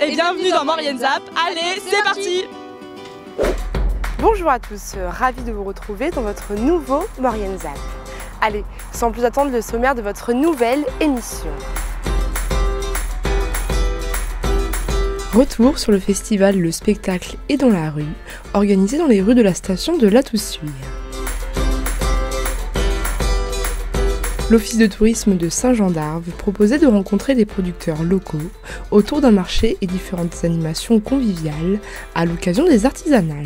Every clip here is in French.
et bienvenue dans Maurienne Zap. Allez, c'est parti. Bonjour à tous, ravi de vous retrouver dans votre nouveau Maurienne Zap. Allez, sans plus attendre, le sommaire de votre nouvelle émission. Retour sur le festival Le Spectacle est dans la rue, organisé dans les rues de la station de La Toussuire. L'Office de tourisme de Saint-Jean-d'Arve proposait de rencontrer des producteurs locaux autour d'un marché et différentes animations conviviales à l'occasion des artisanales.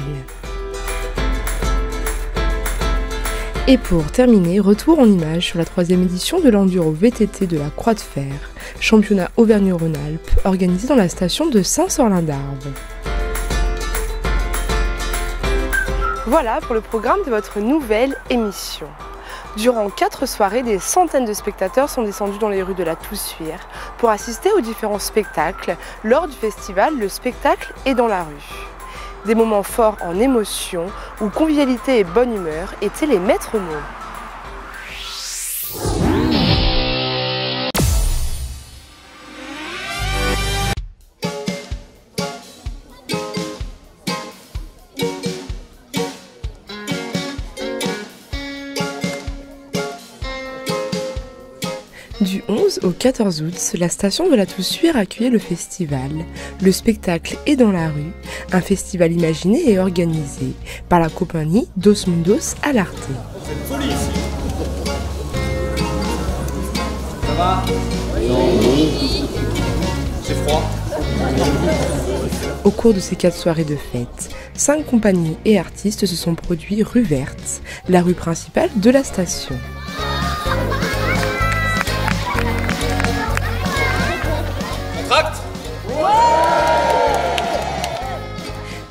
Et pour terminer, retour en images sur la 3e édition de l'Enduro VTT de la Croix de Fer, championnat Auvergne-Rhône-Alpes, organisé dans la station de Saint-Sorlin-d'Arve. Voilà pour le programme de votre nouvelle émission. Durant 4 soirées, des centaines de spectateurs sont descendus dans les rues de la Toussuire pour assister aux différents spectacles lors du festival Le Spectacle est dans la rue. Des moments forts en émotion où convivialité et bonne humeur étaient les maîtres mots. Du 11 au 14 août, la station de la Toussuire accueillait le festival Le Spectacle est dans la rue, un festival imaginé et organisé par la compagnie Dos Mundos à l'Arte. C'est une folie ici. Ça va? Non. C'est froid. Au cours de ces 4 soirées de fête, 5 compagnies et artistes se sont produits rue Verte, la rue principale de la station.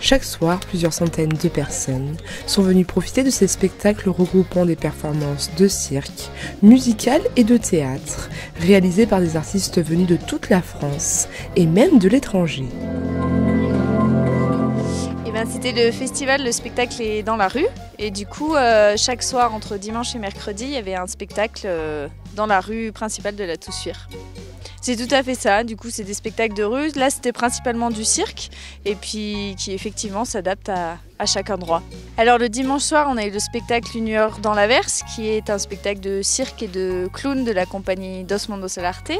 Chaque soir, plusieurs centaines de personnes sont venues profiter de ces spectacles regroupant des performances de cirque, musicales et de théâtre, réalisés par des artistes venus de toute la France et même de l'étranger. C'était le festival Le Spectacle est dans la rue et du coup chaque soir entre dimanche et mercredi il y avait un spectacle dans la rue principale de la Toussuire. C'est tout à fait ça, du coup c'est des spectacles de rue, là c'était principalement du cirque et puis qui effectivement s'adapte à chaque endroit. Alors le dimanche soir on a eu le spectacle Une heure dans l'averse qui est un spectacle de cirque et de clown de la compagnie Dos Mundos à l'Arte.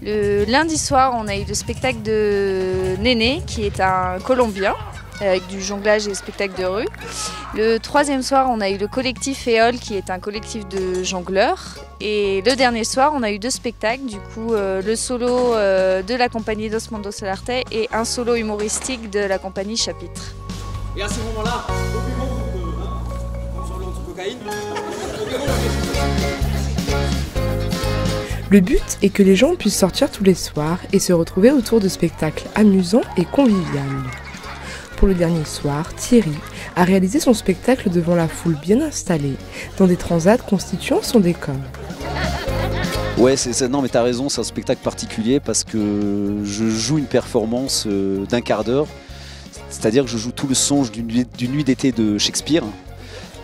Le lundi soir on a eu le spectacle de Néné qui est un Colombien avec du jonglage et spectacle de rue. Le 3e soir, on a eu le collectif Éole, qui est un collectif de jongleurs. Et le dernier soir, on a eu 2 spectacles, du coup le solo de la compagnie Dos Mundos à l'Arte et un solo humoristique de la compagnie Chapitre. Et à ce moment-là, on sort de cocaïne. Le but est que les gens puissent sortir tous les soirs et se retrouver autour de spectacles amusants et conviviaux. Pour le dernier soir, Thierry a réalisé son spectacle devant la foule bien installée, dans des transats constituant son décor. Ouais, non mais t'as raison, c'est un spectacle particulier parce que je joue une performance d'1 quart d'heure, c'est-à-dire que je joue tout le songe d'une nuit d'été de Shakespeare,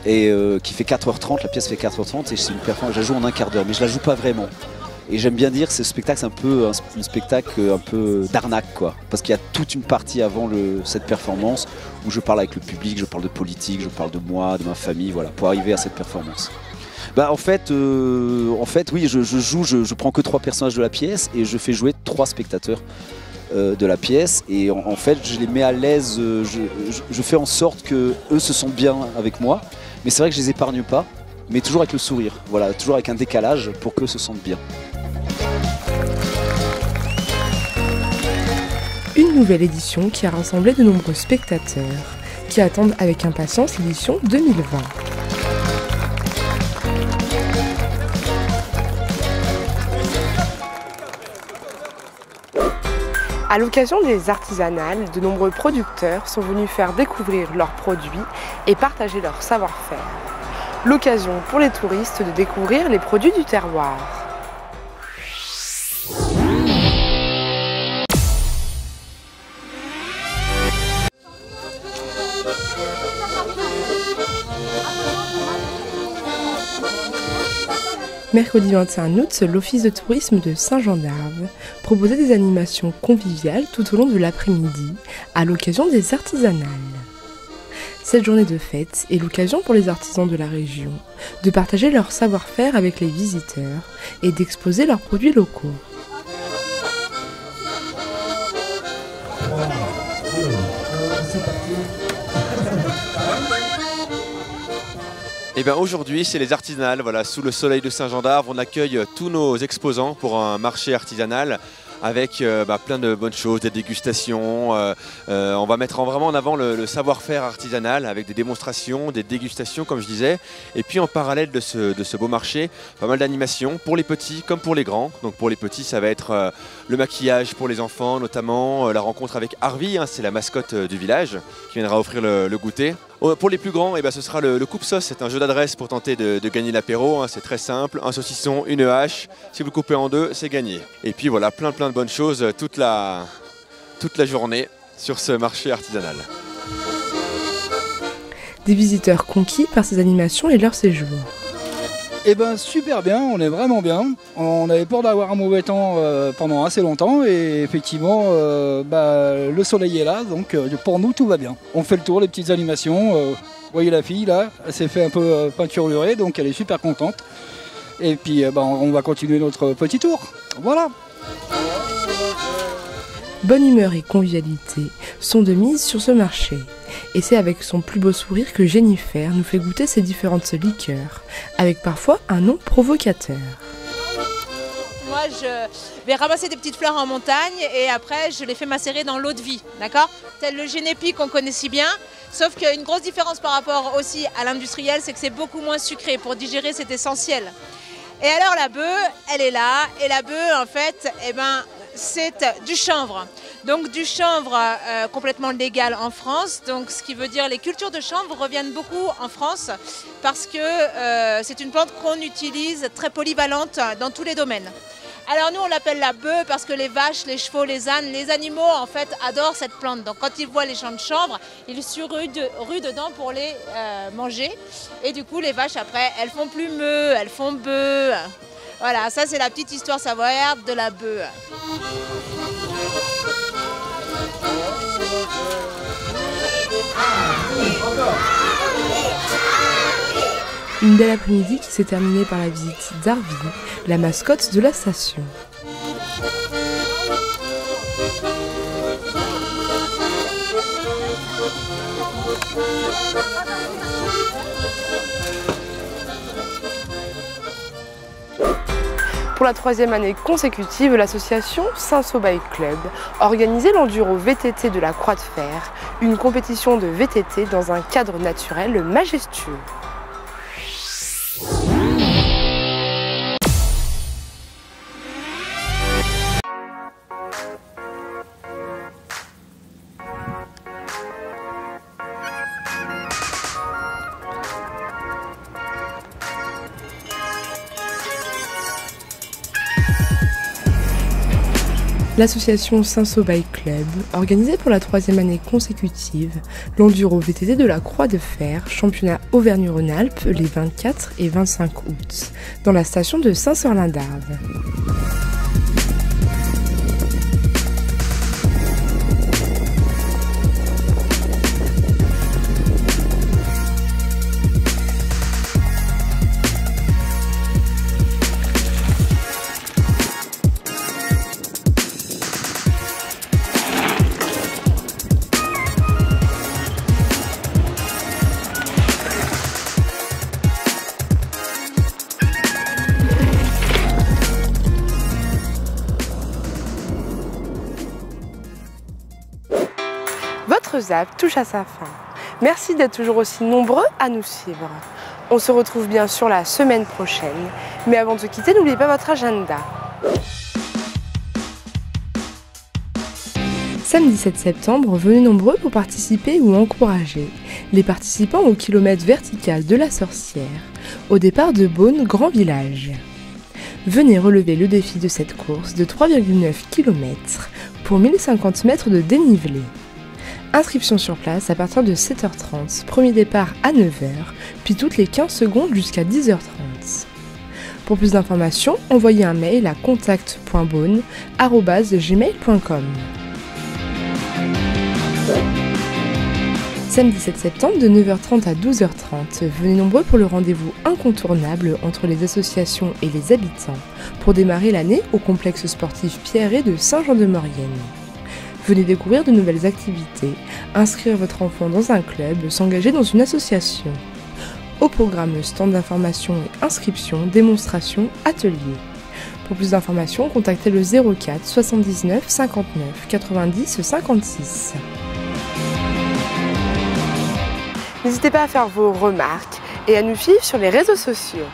et qui fait 4h30, la pièce fait 4h30 et c'est une performance, je la joue en 1 quart d'heure, mais je la joue pas vraiment. Et j'aime bien dire que ce spectacle, c'est un peu un spectacle un peu d'arnaque, quoi. Parce qu'il y a toute une partie avant cette performance où je parle avec le public, je parle de politique, je parle de moi, de ma famille, voilà, pour arriver à cette performance. Bah en fait oui, je prends que 3 personnages de la pièce et je fais jouer 3 spectateurs de la pièce. Et en fait, je les mets à l'aise, je fais en sorte qu'eux se sentent bien avec moi. Mais c'est vrai que je les épargne pas, mais toujours avec le sourire, voilà, toujours avec un décalage pour qu'eux se sentent bien. Une nouvelle édition qui a rassemblé de nombreux spectateurs qui attendent avec impatience l'édition 2020. À l'occasion des artisanales, de nombreux producteurs sont venus faire découvrir leurs produits et partager leur savoir-faire. L'occasion pour les touristes de découvrir les produits du terroir. Mercredi 21 août, l'Office de tourisme de Saint-Jean-d'Arves proposait des animations conviviales tout au long de l'après-midi à l'occasion des artisanales. Cette journée de fête est l'occasion pour les artisans de la région de partager leur savoir-faire avec les visiteurs et d'exposer leurs produits locaux. Et bien aujourd'hui c'est les artisanales, voilà, sous le soleil de Saint-Jean-d'Arves, on accueille tous nos exposants pour un marché artisanal avec plein de bonnes choses, des dégustations. On va mettre vraiment en avant le savoir-faire artisanal avec des démonstrations, des dégustations comme je disais. Et puis en parallèle de ce beau marché, pas mal d'animations pour les petits comme pour les grands. Donc pour les petits ça va être le maquillage pour les enfants notamment, la rencontre avec Harvey, c'est la mascotte du village qui viendra offrir le goûter. Pour les plus grands, ce sera le coupe-sauce, c'est un jeu d'adresse pour tenter de gagner l'apéro, c'est très simple, un saucisson, une hache, si vous le coupez en deux, c'est gagné. Et puis voilà, plein de bonnes choses toute la journée sur ce marché artisanal. Des visiteurs conquis par ces animations et leur séjour. Eh ben super bien, on est vraiment bien. On avait peur d'avoir un mauvais temps pendant assez longtemps et effectivement le soleil est là, donc pour nous tout va bien. On fait le tour, les petites animations. Vous voyez la fille là, elle s'est fait un peu peinturlurer, donc elle est super contente. Et puis on va continuer notre petit tour. Voilà. Bonne humeur et convivialité sont de mise sur ce marché. Et c'est avec son plus beau sourire que Jennifer nous fait goûter ses différentes liqueurs, avec parfois un nom provocateur. Moi, je vais ramasser des petites fleurs en montagne et après, je les fais macérer dans l'eau de vie, d'accord? Tel le génépi qu'on connaît si bien, sauf qu'une grosse différence par rapport aussi à l'industriel, c'est que c'est beaucoup moins sucré. Pour digérer, c'est essentiel. Et alors, la bœuf, elle est là, et la bœuf, en fait, c'est du chanvre. Donc du chanvre complètement légal en France, donc ce qui veut dire les cultures de chanvre reviennent beaucoup en France parce que c'est une plante qu'on utilise très polyvalente dans tous les domaines. Alors nous on l'appelle la bœuf parce que les vaches, les chevaux, les ânes, les animaux en fait adorent cette plante. Donc quand ils voient les champs de chanvre, ils ruent dedans pour les manger. Et du coup les vaches après elles font plus meu, elles font bœuf. Voilà, ça c'est la petite histoire savoyarde de la bœuf. Une belle après-midi qui s'est terminée par la visite d'Harvey, la mascotte de la station. Pour la 3e année consécutive, l'association Cinsault Bike Club organisait l'enduro VTT de la Croix de Fer, une compétition de VTT dans un cadre naturel majestueux. L'association Cinsault Bike Club organisait pour la 3e année consécutive l'enduro VTT de la Croix de Fer, championnat Auvergne-Rhône-Alpes les 24 et 25 août, dans la station de Saint-Sorlin-d'Arves. Votre zap touche à sa fin. Merci d'être toujours aussi nombreux à nous suivre. On se retrouve bien sûr la semaine prochaine. Mais avant de se quitter, n'oubliez pas votre agenda. Samedi 7 septembre, venez nombreux pour participer ou encourager les participants au kilomètre vertical de la Sorcière, au départ de Beaune, Grand Village. Venez relever le défi de cette course de 3,9 km pour 1050 mètres de dénivelé. Inscription sur place à partir de 7h30, premier départ à 9h, puis toutes les 15 secondes jusqu'à 10h30. Pour plus d'informations, envoyez un mail à contact.beaune@gmail.com. Samedi 7 septembre de 9h30 à 12h30, venez nombreux pour le rendez-vous incontournable entre les associations et les habitants pour démarrer l'année au complexe sportif Pierret de Saint-Jean-de-Maurienne. Venez découvrir de nouvelles activités, inscrire votre enfant dans un club, s'engager dans une association. Au programme stand d'information et inscription, démonstration, atelier. Pour plus d'informations, contactez le 04 79 59 90 56. N'hésitez pas à faire vos remarques et à nous suivre sur les réseaux sociaux.